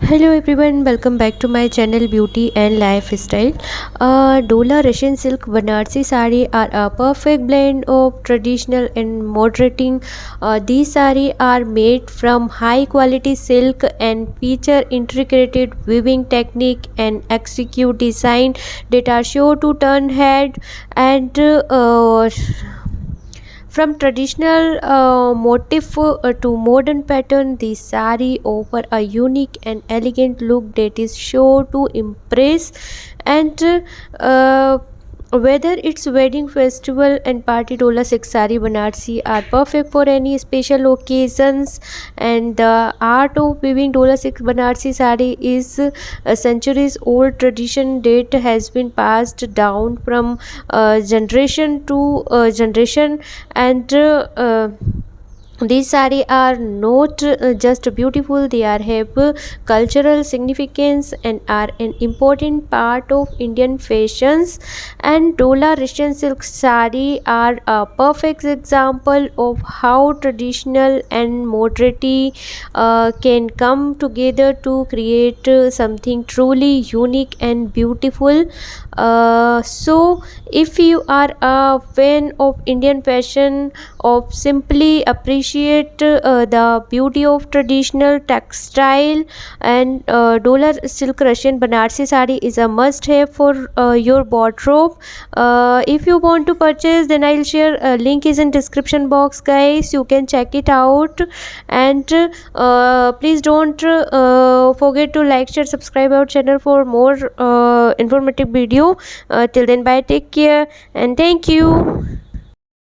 Hello everyone, welcome back to my channel Beauty and Lifestyle. Dolla Russian silk Banarasi Saree are a perfect blend of traditional and modern. These sarees are made from high quality silk and feature intricate weaving technique and execute design that are sure to turn head and from traditional motif to modern pattern, the sari offer a unique and elegant look that is sure to impress. And whether it's wedding, festival, and party, Dolla silk sari Banarsi are perfect for any special occasions. And the art of weaving Dolla silk Banarsi sari is a centuries old tradition that has been passed down from generation to generation. And these sarees are not just beautiful, they are have cultural significance and are an important part of Indian fashions. And Dola Russian silk saree are a perfect example of how traditional and modernity can come together to create something truly unique and beautiful. So if you are a fan of Indian fashion, of simply appreciate the beauty of traditional textile, and Dola silk Russian Banarsi sari is a must have for your wardrobe. If you want to purchase, then I'll share a link is in description box, guys. You can check it out. And please don't forget to like, share, subscribe our channel for more informative video. Till then, bye, take care, and thank you.